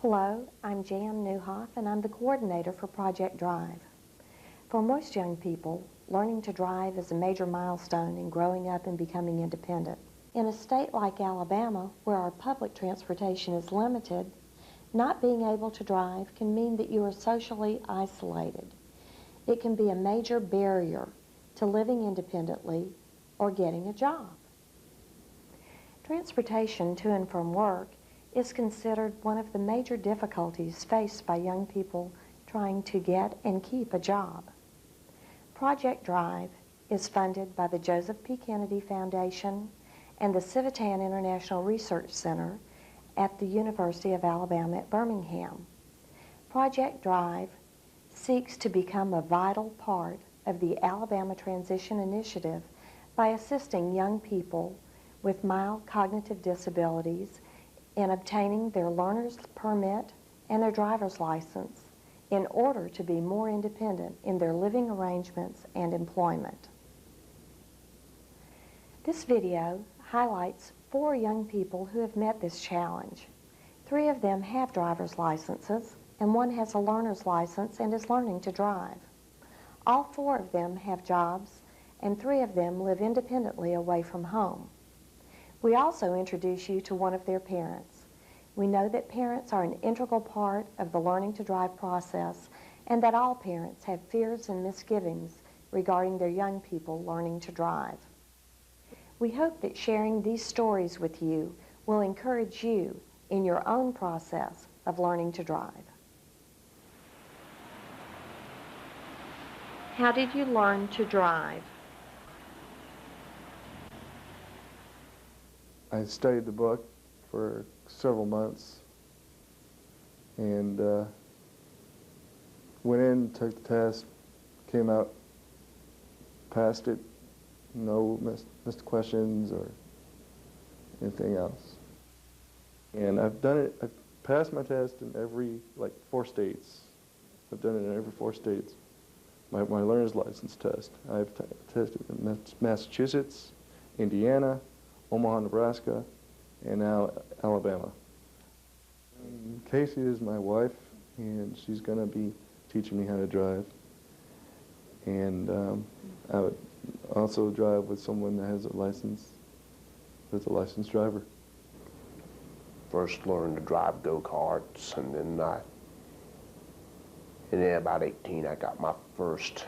Hello, I'm Jan Newhoff, and I'm the coordinator for Project Drive. For most young people, learning to drive is a major milestone in growing up and becoming independent. In a state like Alabama, where our public transportation is limited, not being able to drive can mean that you are socially isolated. It can be a major barrier to living independently or getting a job. Transportation to and from work is considered one of the major difficulties faced by young people trying to get and keep a job. Project Drive is funded by the Joseph P. Kennedy Foundation and the Civitan International Research Center at the University of Alabama at Birmingham. Project Drive seeks to become a vital part of the Alabama Transition Initiative by assisting young people with mild cognitive disabilities in obtaining their learner's permit and their driver's license in order to be more independent in their living arrangements and employment. This video highlights 4 young people who have met this challenge. 3 of them have driver's licenses, and 1 has a learner's license and is learning to drive. All 4 of them have jobs, and 3 of them live independently away from home. We also introduce you to one of their parents. We know that parents are an integral part of the learning to drive process, and that all parents have fears and misgivings regarding their young people learning to drive. We hope that sharing these stories with you will encourage you in your own process of learning to drive. How did you learn to drive? I studied the book for several months and went in, took the test, came out, passed it, no missed questions or anything else. And I've passed my test in every, 4 states. I've done it in every 4 states. My learner's license test. I've tested in Massachusetts, Indiana, Omaha, Nebraska, and now Alabama. Casey is my wife, and she's going to be teaching me how to drive. And I would also drive with someone that has a license, that's a licensed driver. First learned to drive go-karts, and then about 18 I got my first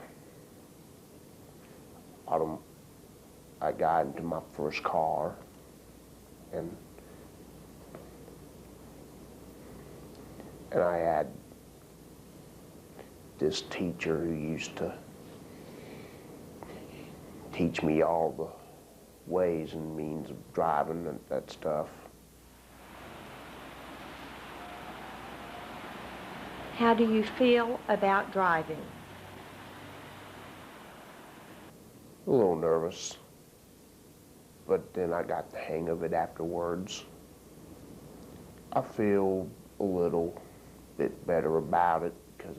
I got into my first car, and I had this teacher who used to teach me all the ways and means of driving and that stuff. How do you feel about driving? A little nervous, but then I got the hang of it afterwards. I feel a little bit better about it because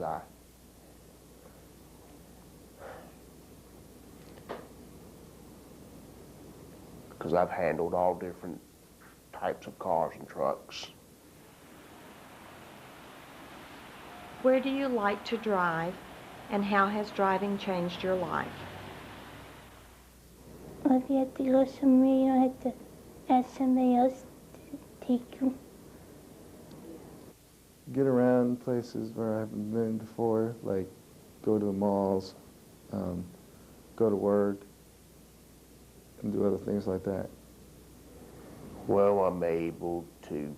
I've handled all different types of cars and trucks. Where do you like to drive, and how has driving changed your life? If you have to go somewhere, you don't have to ask somebody else to take you. Get around places where I haven't been before, like go to the malls, go to work, and do other things like that. Well, I'm able to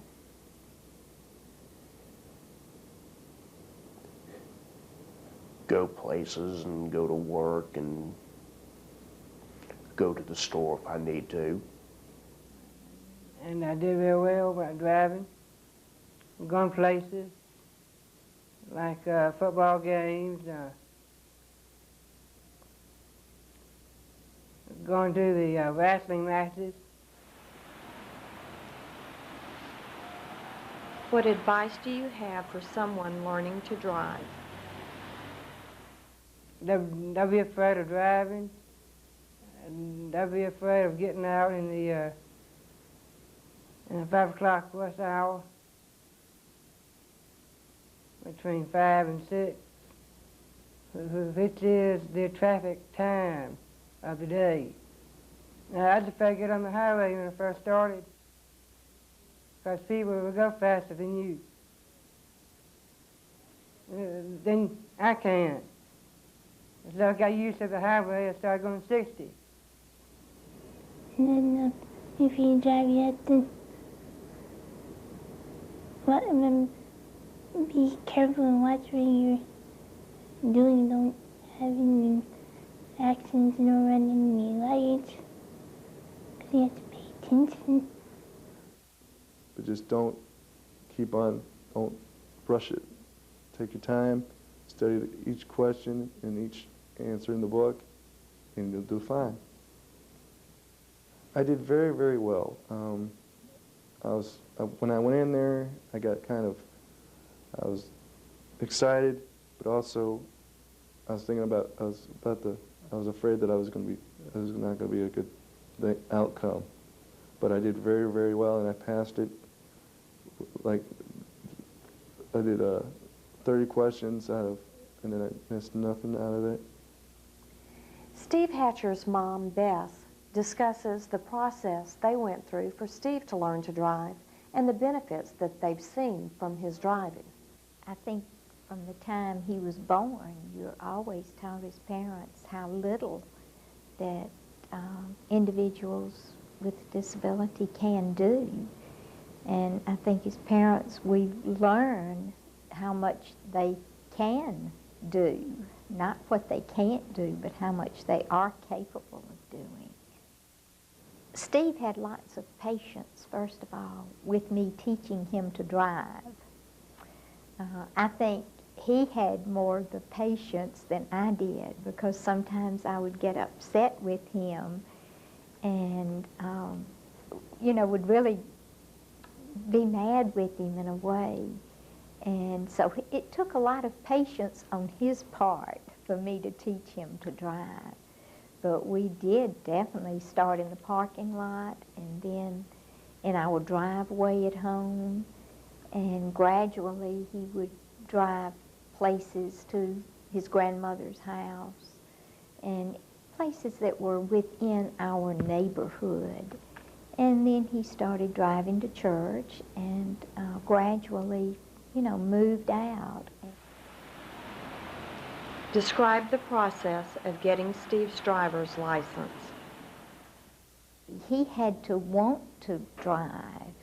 go places and go to work and go to the store if I need to. And I did real well by driving. Gone places like football games, going to the wrestling matches. What advice do you have for someone learning to drive? Don't be afraid of driving, and don't be afraid of getting out in the 5 o'clock rush hour. between 5 and 6, which is the traffic time of the day. Now, I just tried to get on the highway when I first started, because people will go faster than you. Then I can't. So I got used to the highway, I started going 60. And then if you drive, you have to be careful and watch what you're doing. Don't have any accidents, don't run any lights. Because you have to pay attention. But just don't rush it. Take your time, study each question and each answer in the book, and you'll do fine. I did very, very well. When I went in there, I was excited, but also I was afraid that I was not going to be a good outcome. But I did very, very well, and I passed it. Like, I did 30 questions and then I missed nothing out of it. Steve Hatcher's mom, Beth, discusses the process they went through for Steve to learn to drive and the benefits that they've seen from his driving. I think from the time he was born, you're always taught as parents how little that individuals with disability can do. And I think as parents, we learn how much they can do, not what they can't do, but how much they are capable of doing. Steve had lots of patience, first of all, with me teaching him to drive. I think he had more of the patience than I did, because sometimes I would get upset with him and, would really be mad with him in a way. And so it took a lot of patience on his part for me to teach him to drive. But we did definitely start in the parking lot and then in our driveway at home. And gradually he would drive places to his grandmother's house and places that were within our neighborhood. And then he started driving to church and gradually, moved out. Describe the process of getting Steve's driver's license. He had to want to drive,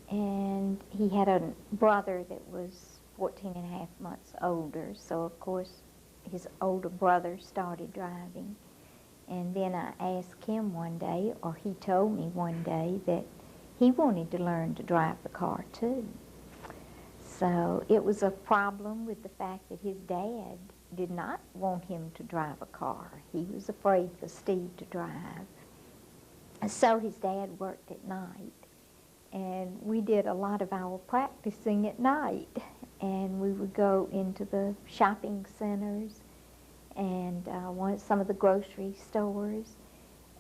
and he had a brother that was 14 and a half months older, so of course his older brother started driving. And then I asked him one day, or he told me one day, that he wanted to learn to drive the car too. So it was a problem with the fact that his dad did not want him to drive a car. He was afraid for Steve to drive. And so his dad worked at night. And we did a lot of our practicing at night. And we would go into the shopping centers and some of the grocery stores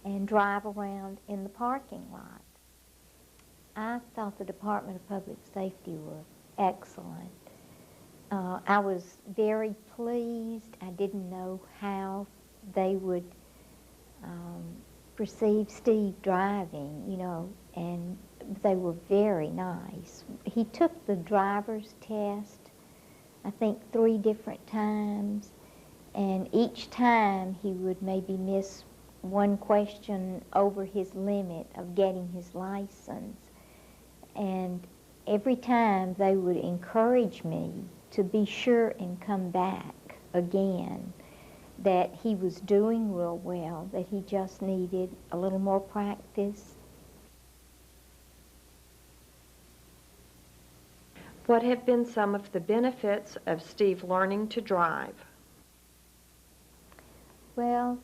and drive around in the parking lot. I thought the Department of Public Safety were excellent. I was very pleased. I didn't know how they would perceive Steve driving, and they were very nice. He took the driver's test, I think 3 different times, and each time he would maybe miss one question over his limit of getting his license. And every time they would encourage me to be sure and come back again, that he was doing real well, that he just needed a little more practice. What have been some of the benefits of Steve learning to drive? Well,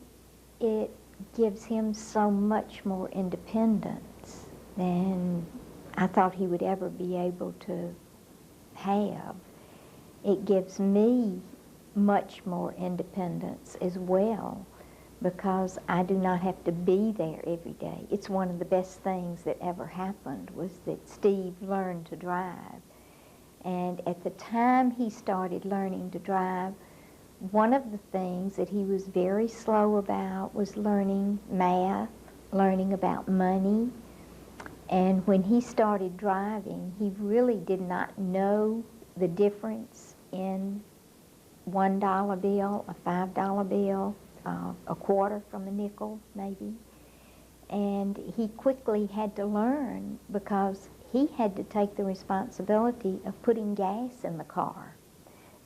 it gives him so much more independence than I thought he would ever be able to have. It gives me much more independence as well, because I do not have to be there every day. It's one of the best things that ever happened, was that Steve learned to drive. And at the time he started learning to drive, one of the things that he was very slow about was learning math, learning about money. And when he started driving, he really did not know the difference in $1 bill, a $5 bill, a quarter from a nickel, maybe. And he quickly had to learn because he had to take the responsibility of putting gas in the car.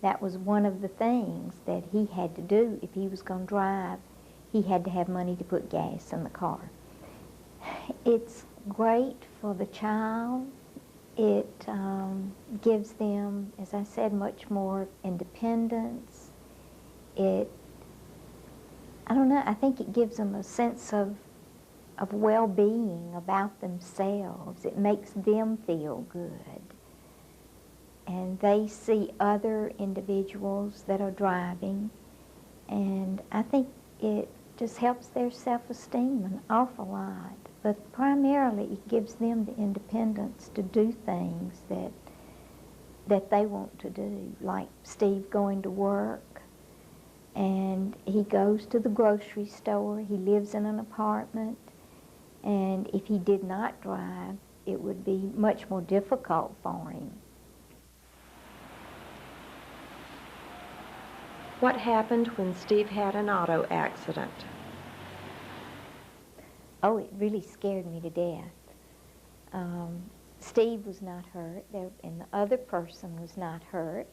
That was one of the things that he had to do. If he was going to drive, he had to have money to put gas in the car. It's great for the child. It gives them, as I said, much more independence. I don't know, I think it gives them a sense of well-being about themselves. It makes them feel good. And they see other individuals that are driving, and I think it just helps their self-esteem an awful lot. But primarily, it gives them the independence to do things that they want to do, like Steve going to work, and he goes to the grocery store. He lives in an apartment, and if he did not drive, it would be much more difficult for him. What happened when Steve had an auto accident? Oh, it really scared me to death. Steve was not hurt, and the other person was not hurt.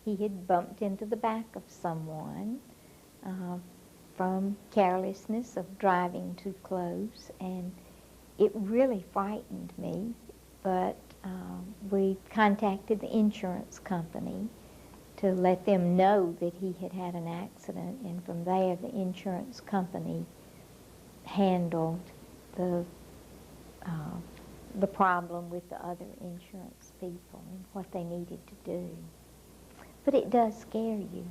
He had bumped into the back of someone from carelessness of driving too close, and it really frightened me. But we contacted the insurance company to let them know that he had had an accident, and from there the insurance company handled the problem with the other insurance people and what they needed to do. But it does scare you.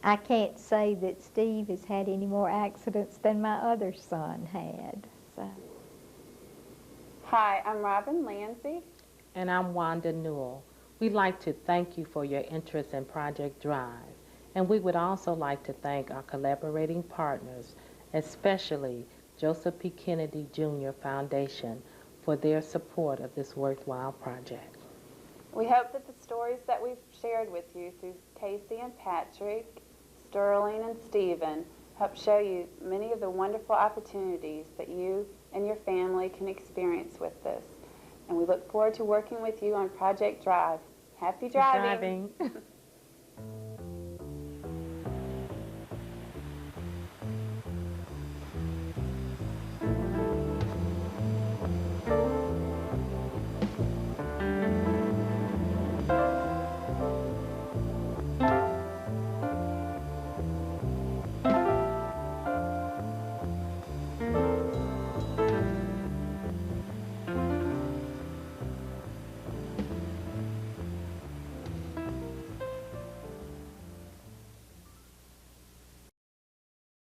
I can't say that Steve has had any more accidents than my other son had. So. Hi, I'm Robin Lansey. And I'm Wanda Newell. We'd like to thank you for your interest in Project Drive. And we would also like to thank our collaborating partners, especially Joseph P. Kennedy Jr. Foundation, for their support of this worthwhile project. We hope that the stories that we've shared with you through Casey and Patrick, Sterling and Stephen help show you many of the wonderful opportunities that you and your family can experience with this. And we look forward to working with you on Project Drive. Happy driving.